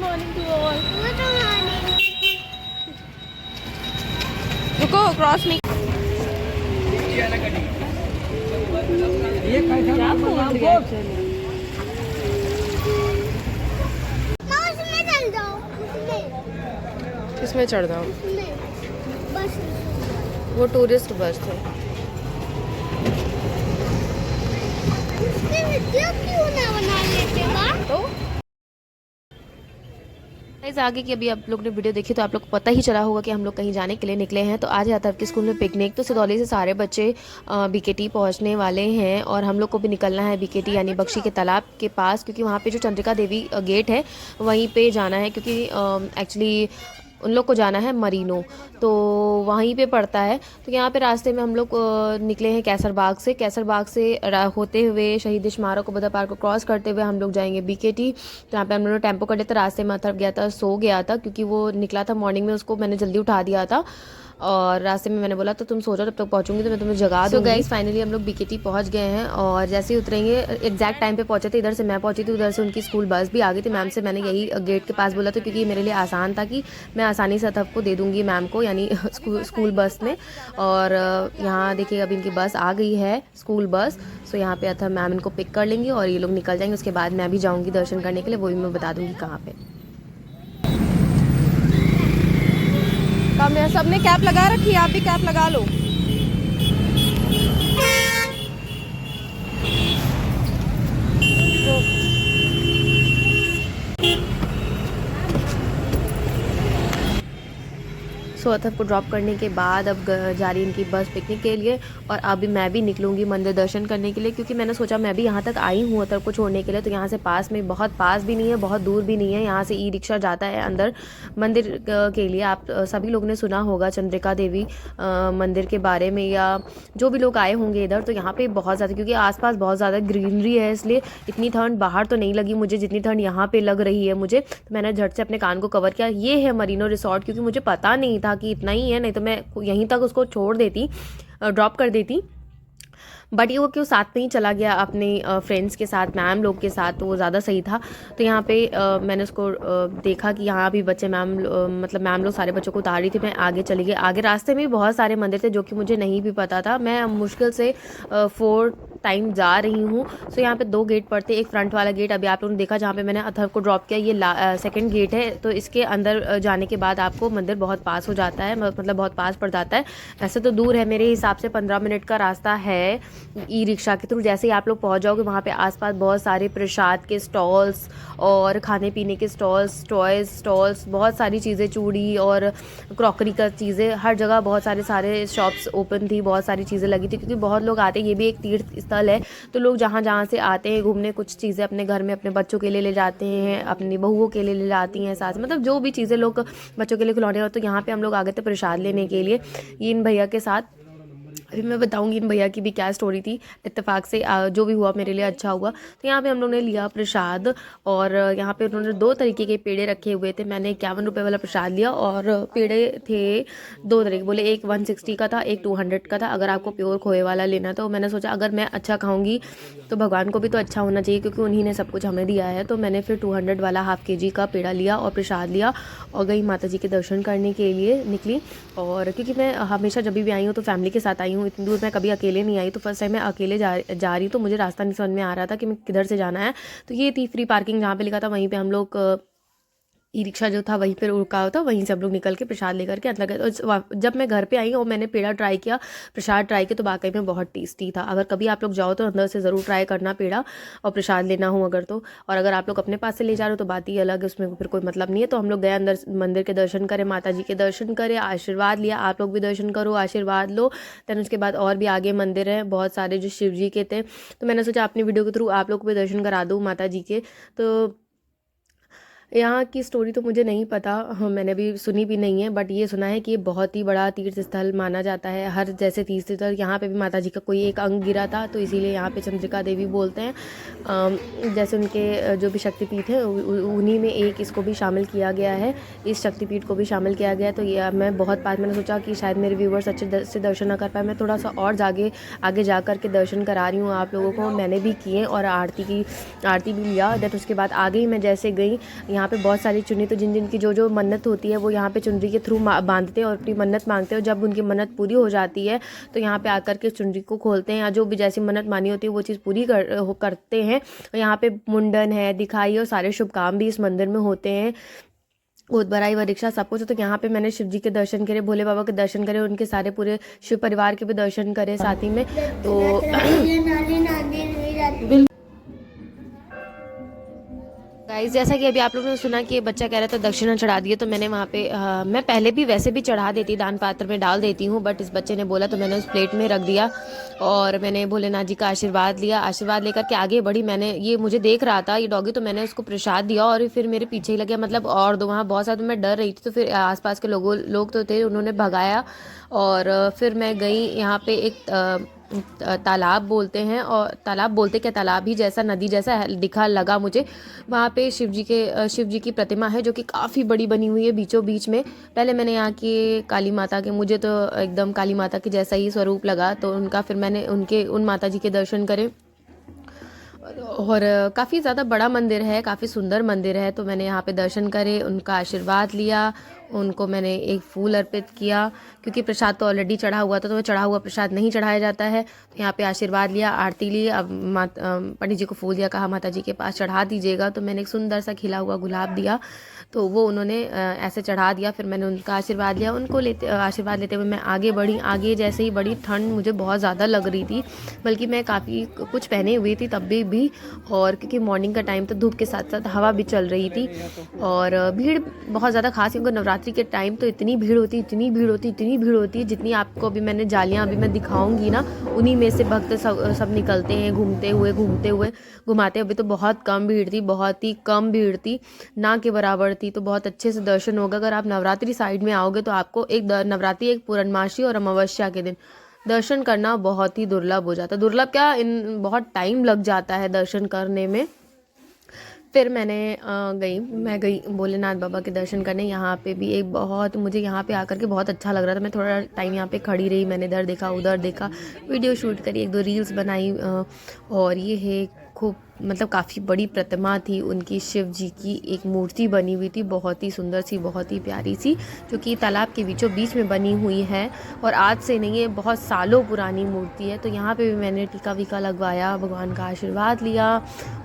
morning to all. Good morning. रुको cross नहीं क्या बोल रही है actually? माँ उसमें चल जाओ उसमें किसमें चढ़ जाऊँ? उसमें बस वो टूरिस्ट बस है। उसकी वीडियो क्यों ना बना लेते माँ? तो गाइस आगे की अभी आप लोग ने वीडियो देखी तो आप लोग को पता ही चला होगा कि हम लोग कहीं जाने के लिए निकले हैं। तो आज है अथर्व के स्कूल में पिकनिक। तो सिदौली से सारे बच्चे बीकेटी पहुंचने वाले हैं और हम लोग को भी निकलना है बीकेटी यानी बख्शी के तालाब के पास, क्योंकि वहाँ पे जो चंद्रिका देवी गेट है वहीं पे जाना है, क्योंकि एक्चुअली उन लोग को जाना है मरीनो, तो वहीं पे पड़ता है। तो यहाँ पे रास्ते में हम लोग निकले हैं कैसरबाग से। कैसरबाग से होते हुए शहीद स्मारक बुद्धा पार्क को क्रॉस करते हुए हम लोग जाएंगे बीकेटी। तो यहाँ पे हम लोगों ने टेम्पो कर लिया था। रास्ते में अथर्व गया था, सो गया था, क्योंकि वो निकला था मॉर्निंग में, उसको मैंने जल्दी उठा दिया था और रास्ते में मैंने बोला तो तुम सो जाओ, तब तक पहुंचूंगी तो मैं तुम्हें जगा दूंगी। सो गाइस फाइनली हम लोग बीकेटी पहुंच गए हैं और जैसे ही उतरेंगे एग्जैक्ट टाइम पे पहुंचे थे। इधर से मैं पहुंची थी, उधर से उनकी स्कूल बस भी आ गई थी। मैम से मैंने यही गेट के पास बोला था, क्योंकि मेरे लिए आसान था कि मैं आसानी से अथर्व को दे दूंगी मैम को, यानी स्कूल बस में। और यहाँ देखिए अभी इनकी बस आ गई है, स्कूल बस। सो यहाँ पे अथर्व मैम इनको पिक कर लेंगी और ये लोग निकल जाएंगे। उसके बाद मैं भी जाऊँगी दर्शन करने के लिए, वो भी मैं बता दूँगी कहाँ पे। सबने कैप लगा रखी है, आप भी कैप लगा लो। सो अथर्व को ड्रॉप करने के बाद अब जा रही इनकी बस पिकनिक के लिए और अभी मैं भी निकलूंगी मंदिर दर्शन करने के लिए, क्योंकि मैंने सोचा मैं भी यहाँ तक आई हूँ अथर्व को छोड़ने के लिए। तो यहाँ से पास में, बहुत पास भी नहीं है, बहुत दूर भी नहीं है, यहाँ से ई रिक्शा जाता है अंदर मंदिर के लिए। आप सभी लोग ने सुना होगा चंद्रिका देवी मंदिर के बारे में, या जो भी लोग आए होंगे इधर। तो यहाँ पे बहुत ज़्यादा, क्योंकि आसपास बहुत ज़्यादा ग्रीनरी है, इसलिए इतनी ठंड बाहर तो नहीं लगी मुझे जितनी ठंड यहाँ पे लग रही है मुझे। तो मैंने झट से अपने कान को कवर किया। ये है मरीनो रिसोर्ट, क्योंकि मुझे पता नहीं था कि इतना ही है, नहीं तो मैं यहीं तक उसको छोड़ देती, ड्रॉप कर देती। बट ये वो क्यों साथ में ही चला गया अपने फ्रेंड्स के साथ, मैम लोग के साथ, तो वो ज़्यादा सही था। तो यहाँ पे मैंने उसको देखा कि यहाँ भी बच्चे मतलब मैम लोग सारे बच्चों को उतार रही थी। मैं आगे चली गई। आगे रास्ते में बहुत सारे मंदिर थे जो कि मुझे नहीं भी पता था। मैं मुश्किल से 4 टाइम जा रही हूँ। सो यहाँ पे 2 गेट पड़ते। एक फ्रंट वाला गेट अभी आप लोगों ने देखा जहाँ पे मैंने अथर्व को ड्रॉप किया, ये सेकंड गेट है। तो इसके अंदर जाने के बाद आपको मंदिर बहुत पास हो जाता है, मतलब बहुत पास पड़ जाता है। ऐसे तो दूर है, मेरे हिसाब से 15 मिनट का रास्ता है ई रिक्शा के थ्रू। जैसे ही आप लोग पहुंच जाओगे वहाँ पे आसपास बहुत सारे प्रसाद के स्टॉल्स और खाने पीने के स्टॉल्स, टॉयज स्टॉल्स, बहुत सारी चीज़ें, चूड़ी और क्रॉकरी का चीज़ें, हर जगह बहुत सारे शॉप्स ओपन थी, बहुत सारी चीज़ें लगी थी, क्योंकि बहुत लोग आते हैं। ये भी एक तीर्थ स्थल है, तो लोग जहाँ जहाँ से आते हैं घूमने, कुछ चीज़ें अपने घर में अपने बच्चों के लिए ले जाते हैं, अपनी बहुओं के लिए ले जाती हैं साथ, मतलब जो भी चीज़ें लोग बच्चों के लिए खिलौने हो। तो यहाँ पे हम लोग आ गए थे प्रसाद लेने के लिए इन भैया के साथ। अभी मैं बताऊंगी इन भैया की भी क्या स्टोरी थी। इत्तेफाक से जो भी हुआ मेरे लिए अच्छा हुआ। तो यहाँ पे हम लोग ने लिया प्रसाद और यहाँ पे उन्होंने 2 तरीके के पेड़े रखे हुए थे। मैंने 51 रुपये वाला प्रसाद लिया और पेड़े थे 2 तरीके, बोले एक 160 का था, एक 200 का था, अगर आपको प्योर खोए वाला लेना। तो मैंने सोचा अगर मैं अच्छा खाऊंगी तो भगवान को भी तो अच्छा होना चाहिए, क्योंकि उन्हीं ने सब कुछ हमें दिया है। तो मैंने फिर 200 वाला हाफ केजी का पेड़ा लिया और प्रसाद लिया और गई माता जी के दर्शन करने के लिए निकली। और क्योंकि मैं हमेशा जब भी आई हूँ तो फैमिली के साथ आई हूँ, इतनी दूर मैं कभी अकेले नहीं आई। तो फर्स्ट टाइम मैं अकेले जा रही, तो मुझे रास्ता नहीं समझ में आ रहा था कि मैं किधर से जाना है। तो ये थी फ्री पार्किंग, जहाँ पे लिखा था वहीं पे हम लोग ई रिक्शा जो था वहीं पे रुका हुआ था, वहीं से हम लोग निकल के प्रसाद लेकर के अंदर गए। तो जब मैं घर पे आई और मैंने पेड़ा ट्राई किया, प्रसाद ट्राई किया, तो वाकई में बहुत टेस्टी था। अगर कभी आप लोग जाओ तो अंदर से ज़रूर ट्राई करना पेड़ा और प्रसाद लेना हो अगर तो। और अगर आप लोग अपने पास से ले जा रहे हो तो बात ही अलग है, उसमें फिर कोई मतलब नहीं है। तो हम लोग गए अंदर, मंदिर के दर्शन करें, माता जी के दर्शन करें, आशीर्वाद लिया। आप लोग भी दर्शन करो, आशीर्वाद लो। दैन उसके बाद और भी आगे मंदिर हैं बहुत सारे जो शिव जी के थे। तो मैंने सोचा अपनी वीडियो के थ्रू आप लोग को भी दर्शन करा दूँ माता जी के। तो यहाँ की स्टोरी तो मुझे नहीं पता, हाँ, मैंने भी सुनी भी नहीं है, बट ये सुना है कि ये बहुत ही बड़ा तीर्थ स्थल माना जाता है। हर जैसे तीर्थ स्थल यहाँ पे भी माता जी का कोई एक अंग गिरा था, तो इसीलिए यहाँ पे चंद्रिका देवी बोलते हैं। जैसे उनके जो भी शक्तिपीठ है उन्हीं में एक इसको भी शामिल किया गया है, इस शक्तिपीठ को भी शामिल किया गया है। तो ये मैं बहुत बार मैंने सोचा कि शायद मेरे व्यूवर्स अच्छे से दर्शन ना कर पाए, मैं थोड़ा सा और आगे जा कर के दर्शन करा रही हूँ आप लोगों को। मैंने भी किए और आरती भी लिया। दैट उसके बाद आगे ही मैं जैसे गई, यहाँ यहाँ पे बहुत सारी चुन्नी, तो जिन जिन की जो जो मन्नत होती है वो यहाँ पे चुनरी के थ्रू बांधते हैं और अपनी मन्नत मांगते हैं। और जब उनकी मन्नत पूरी हो जाती है तो यहाँ पे आकर के चुनरी को खोलते हैं, या जो भी जैसी मन्नत मानी होती है वो चीज़ पूरी करते हैं। और यहाँ पे मुंडन है, दिखाई और सारे शुभ काम भी इस मंदिर में होते हैं। गोद भराई व रिक्शा सब कुछ। तो यहाँ पे मैंने शिव जी के दर्शन करे, भोले बाबा के दर्शन करे, उनके सारे पूरे शिव परिवार के भी दर्शन करे साथ ही में। तो गाइस, जैसा कि अभी आप लोगों ने सुना कि ये बच्चा कह रहा था दक्षिणा चढ़ा दिए, तो मैंने वहाँ पे मैं पहले भी वैसे भी चढ़ा देती, दान पात्र में डाल देती हूँ, बट इस बच्चे ने बोला तो मैंने उस प्लेट में रख दिया और मैंने भोलेनाथ जी का आशीर्वाद लिया। आशीर्वाद लेकर के आगे बढ़ी। मैंने ये मुझे देख रहा था ये डॉगी, तो मैंने उसको प्रसाद दिया और फिर मेरे पीछे ही लग गया। मतलब और दो वहाँ बहुत सारा, तो मैं डर रही थी, तो फिर आसपास के लोग तो थे, उन्होंने भगाया। और फिर मैं गई यहाँ पे एक तालाब बोलते हैं, और तालाब बोलते क्या, तालाब ही जैसा, नदी जैसा दिखा लगा मुझे। वहाँ पे शिव जी की प्रतिमा है जो कि काफ़ी बड़ी बनी हुई है बीचों बीच में। पहले मैंने यहाँ की काली माता के, मुझे तो एकदम काली माता के जैसा ही स्वरूप लगा, तो उनका फिर मैंने उन माता जी के दर्शन करे। और काफ़ी ज़्यादा बड़ा मंदिर है, काफ़ी सुंदर मंदिर है। तो मैंने यहाँ पे दर्शन करे, उनका आशीर्वाद लिया, उनको मैंने एक फूल अर्पित किया, क्योंकि प्रसाद तो ऑलरेडी चढ़ा हुआ था, तो चढ़ा हुआ प्रसाद नहीं चढ़ाया जाता है। तो यहाँ पे आशीर्वाद लिया, आरती ली, अब पंडित जी को फूल दिया, कहा माता जी के पास चढ़ा दीजिएगा। तो मैंने एक सुंदर सा खिला हुआ गुलाब दिया, तो वो उन्होंने ऐसे चढ़ा दिया। फिर मैंने उनका आशीर्वाद लिया, आशीर्वाद लेते हुए मैं आगे बढ़ी। आगे जैसे ही बड़ी, ठंड मुझे बहुत ज़्यादा लग रही थी, बल्कि मैं काफ़ी कुछ पहने हुई थी तब भी, और क्योंकि मॉर्निंग का टाइम तो धूप के साथ साथ हवा भी चल रही थी। और भीड़ बहुत ज़्यादा खास, क्योंकि नवरात्रि के टाइम तो इतनी भीड़ होती है, जितनी आपको अभी मैंने जालियाँ अभी मैं दिखाऊंगी ना, उन्हीं में से भक्त सब निकलते हैं घूमते हुए घुमाते। अभी तो बहुत कम भीड़ थी, बहुत ही कम भीड़ थी, ना के बराबर थी। तो बहुत अच्छे से दर्शन होगा। अगर आप नवरात्रि साइड में आओगे तो आपको एक नवरात्रि, एक पूर्णमासी और अमावस्या के दिन दर्शन करना बहुत ही दुर्लभ हो जाता है। दुर्लभ क्या, बहुत टाइम लग जाता है दर्शन करने में। फिर मैं गई भोलेनाथ बाबा के दर्शन करने। यहाँ पे भी मुझे यहाँ पे आकर के बहुत अच्छा लग रहा था। मैं थोड़ा टाइम यहाँ पे खड़ी रही, मैंने इधर देखा उधर देखा, वीडियो शूट करी, एक दो रील्स बनाई। और ये है खूब, मतलब काफ़ी बड़ी प्रतिमा थी उनकी, शिव जी की एक मूर्ति बनी हुई थी, बहुत ही सुंदर सी, बहुत ही प्यारी सी, जो कि तालाब के बीचों बीच में बनी हुई है। और आज से नहीं है, बहुत सालों पुरानी मूर्ति है। तो यहाँ पे भी मैंने टीका वीका लगवाया, भगवान का आशीर्वाद लिया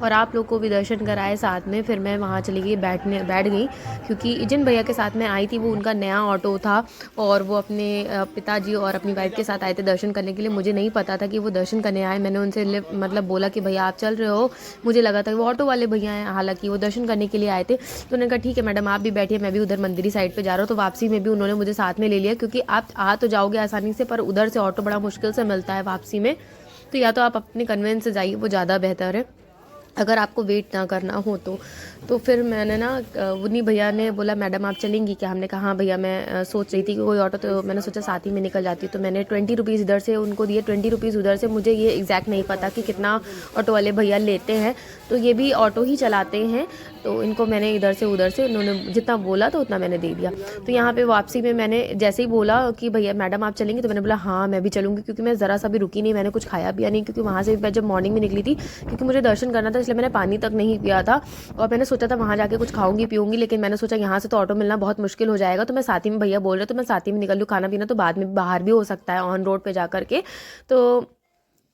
और आप लोग को भी दर्शन कराए साथ में। फिर मैं वहाँ चली गई, बैठ गई, क्योंकि जिन भैया के साथ मैं आई थी वो उनका नया ऑटो था, और वो अपने पिताजी और अपनी वाइफ के साथ आए थे दर्शन करने के लिए। मुझे नहीं पता था कि वो दर्शन करने आए। मैंने उनसे मतलब बोला कि भैया आप चल रहे हो, मुझे लगा था वो ऑटो वाले भैया हैं, हालांकि वो दर्शन करने के लिए आए थे। तो उन्होंने कहा ठीक है मैडम आप भी बैठिए, मैं भी उधर मंदिरी साइड पे जा रहा हूँ। तो वापसी में भी उन्होंने मुझे साथ में ले लिया, क्योंकि आप आ तो जाओगे आसानी से, पर उधर से ऑटो बड़ा मुश्किल से मिलता है वापसी में। तो या तो आप अपने कन्वेंस से जाइए, वो ज़्यादा बेहतर है अगर आपको वेट ना करना हो तो फिर मैंने ना, उन्हीं भैया ने बोला मैडम आप चलेंगी क्या? हमने कहा हाँ भैया, मैं सोच रही थी कि कोई ऑटो, तो मैंने सोचा साथ ही में निकल जाती हूँ। तो मैंने 20 रुपीज़ इधर से उनको दिए, 20 रुपीज़ उधर से। मुझे ये एग्जैक्ट नहीं पता कि कितना ऑटो वाले भैया लेते हैं, तो ये भी ऑटो ही चलाते हैं। तो इनको मैंने इधर से उधर से, उन्होंने जितना बोला तो उतना मैंने दे दिया। तो यहाँ पे वापसी में मैंने जैसे ही बोला कि भैया मैडम आप चलेंगी, तो मैंने बोला हाँ मैं भी चलूँगी, क्योंकि मैं ज़रा सा भी रुकी नहीं, मैंने कुछ खाया पिया नहीं, क्योंकि वहाँ से मैं जब मॉर्निंग में निकली थी, क्योंकि मुझे दर्शन करना था, इसलिए मैंने पानी तक नहीं पिया था। और मैंने सोचा था वहाँ जाके कुछ खाऊंगी पीऊंगी, लेकिन मैंने सोचा यहाँ से तो ऑटो मिलना बहुत मुश्किल हो जाएगा, तो मैं साथ ही में, भैया बोल रहे तो मैं साथ ही में निकल लूँ, खाना पीना तो बाद में बाहर भी हो सकता है ऑन रोड पे जा करके। तो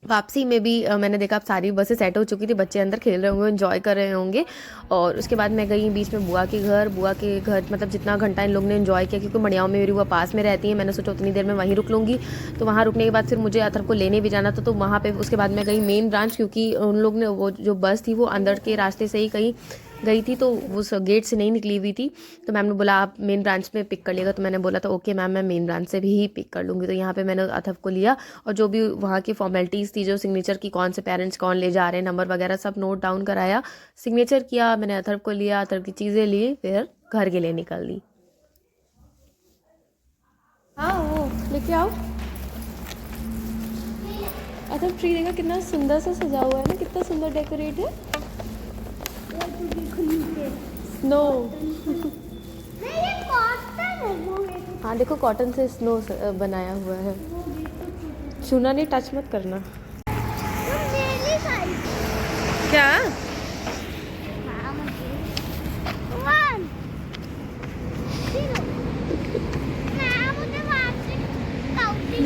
वापसी में भी मैंने देखा अब सारी बसें सेट हो चुकी थी, बच्चे अंदर खेल रहे होंगे, एंजॉय कर रहे होंगे। और उसके बाद मैं गई बीच में बुआ के घर मतलब जितना घंटा इन लोग ने एंजॉय किया, क्योंकि मड़ियाओं में मेरी बुआ पास में रहती है, मैंने सोचा उतनी देर में वहीं रुक लूँगी। तो वहाँ रुकने के बाद फिर मुझे अथर को लेने भी जाना था, तो वहाँ पे उसके बाद मैं गई मेन ब्रांच, क्योंकि उन लोग ने वो जो बस थी वो अंदर के रास्ते से ही कहीं गई थी, तो उस गेट से नहीं निकली हुई थी। तो मैम ने बोला आप मेन ब्रांच में पिक कर लेगा, तो मैंने बोला था ओके मैम मैं मेन ब्रांच से भी ही पिक कर लूँगी। तो यहाँ पे मैंने अथर्व को लिया, और जो भी वहाँ की फॉर्मेलिटीज़ थी, जो सिग्नेचर की, कौन से पेरेंट्स कौन ले जा रहे हैं, नंबर वगैरह सब नोट डाउन कराया, सिग्नेचर किया, मैंने अथर्व को लिया, अथर्व की चीज़ें ली, फिर घर के लिए निकल ली। हाँ वो लेके आओ, अथर्व ट्री देखा कितना सुंदर सा सजा हुआ है ना, कितना सुंदर डेकोरेट है। स्नो हाँ देखो कॉटन से स्नो बनाया हुआ है, छूना नहीं, टच मत करना। क्या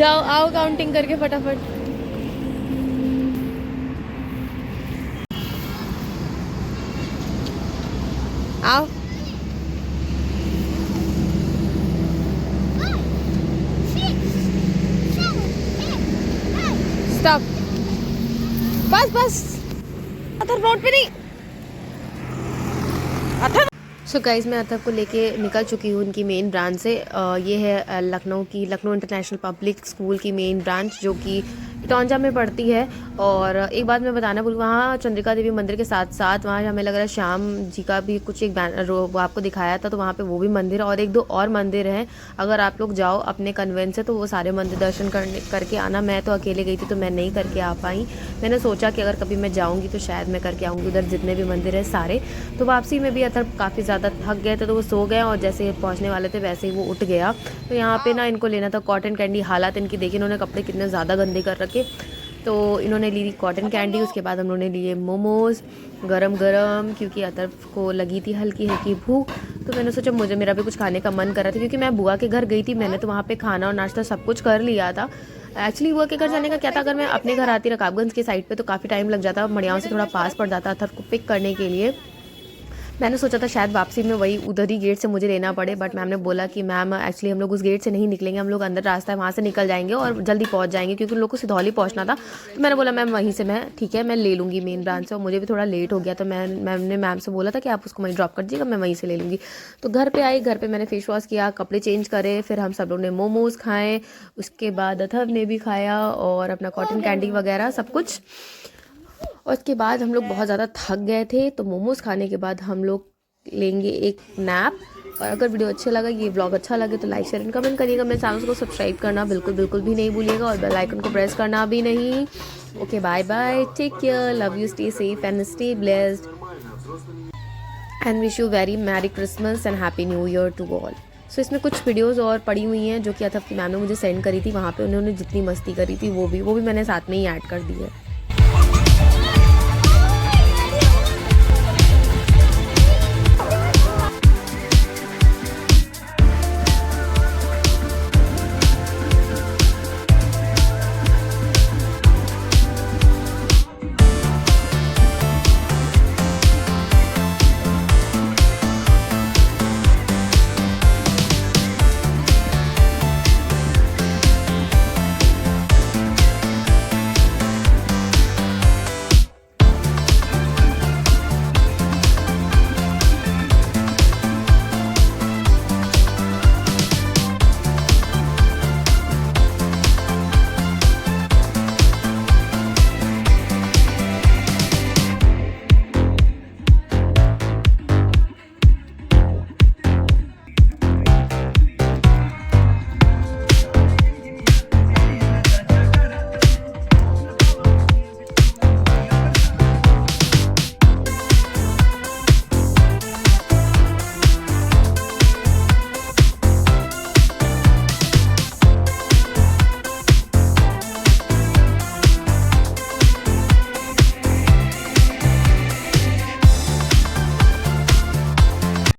जाओ आओ काउंटिंग करके फटाफट। आओ। 6, 7, 8, 9। स्टॉप। बस अथर रोड पे नहीं। अथर। सो गाइज मैं अथर को लेके निकल चुकी हूँ उनकी मेन ब्रांच से। ये है लखनऊ इंटरनेशनल पब्लिक स्कूल की मेन ब्रांच जो कि इटौंजा में पड़ती है। और एक बात मैं बताना भूल, वहाँ चंद्रिका देवी मंदिर के साथ साथ वहाँ हमें लग रहा है श्याम जी का भी कुछ एक बैनर वो आपको दिखाया था, तो वहाँ पे वो भी मंदिर और 1-2 और मंदिर हैं। अगर आप लोग जाओ अपने कन्वेंस से तो वो सारे मंदिर दर्शन करके आना। मैं तो अकेले गई थी तो मैं नहीं करके आ पाई। मैंने सोचा कि अगर कभी मैं जाऊँगी तो शायद मैं करके आऊँगी उधर जितने भी मंदिर है सारे। तो वापसी में भी अतर काफ़ी ज़्यादा थक गए थे तो वो सो गए और जैसे पहुँचने वाले थे वैसे ही वो उठ गया। तो यहाँ पे ना इनको लेना था कॉटन कैंडी। हालात इनकी देखिए, इन्होंने कपड़े कितने ज़्यादा गंदे कर रखे। तो इन्होंने ली कॉटन कैंडी, उसके बाद हम लोगों ने लिए मोमोज़ गरम गरम, क्योंकि अतर्फ को लगी थी हल्की हल्की भूख। तो मैंने सोचा मेरा भी कुछ खाने का मन कर रहा था, क्योंकि मैं बुआ के घर गई थी। मैंने तो वहाँ पे खाना और नाश्ता सब कुछ कर लिया था। एक्चुअली बुआ के घर जाने का क्या था, अगर मैं अपने घर आती रकाबगंज की साइड पे तो काफ़ी टाइम लग जाता, मड़ियाओं से थोड़ा पास पड़ जाता अतर्फ को पिक करने के लिए। मैंने सोचा था शायद वापसी में वही उधर ही गेट से मुझे लेना पड़े, बट मैम ने बोला कि मैम एक्चुअली हम लोग उस गेट से नहीं निकलेंगे, हम लोग अंदर रास्ता है वहाँ से निकल जाएंगे और जल्दी पहुँच जाएंगे, क्योंकि उन लोग को सिधौली पहुँचना था। तो मैंने बोला मैम वहीं से मैं ठीक है मैं ले लूँगी मेन ब्रांच से, और मुझे भी थोड़ा लेट हो गया तो मैम ने मैम से बोला था कि आप उसको वहीं ड्रॉप कर दीजिएगा, मैं वहीं से ले लूँगी। तो घर पर आई, घर पर मैंने फेस वॉश किया, कपड़े चेंज करे, फिर हम सब लोग ने मोमोज़ खाए, उसके बाद अथर्व ने भी खाया और अपना कॉटन कैंडी वगैरह सब कुछ। और उसके बाद हम लोग बहुत ज़्यादा थक गए थे, तो मोमोज़ खाने के बाद हम लोग लेंगे एक नैप। और अगर वीडियो अच्छा लगा, ये व्लॉग अच्छा लगे तो लाइक शेयर एंड कमेंट करिएगा। मेरे चैनल को सब्सक्राइब करना बिल्कुल भी नहीं भूलिएगा और बेल आइकन को प्रेस करना भी नहीं। Okay bye bye, take care, love you, stay safe and stay blessed and wish you very merry Christmas and happy new year to all. So इसमें कुछ वीडियोज़ और पड़ी हुई हैं जो कि अथर्व की मैम ने मुझे सेंड करी थी, वहाँ पे उन्होंने जितनी मस्ती करी थी वो भी मैंने साथ में ही ऐड कर दी है।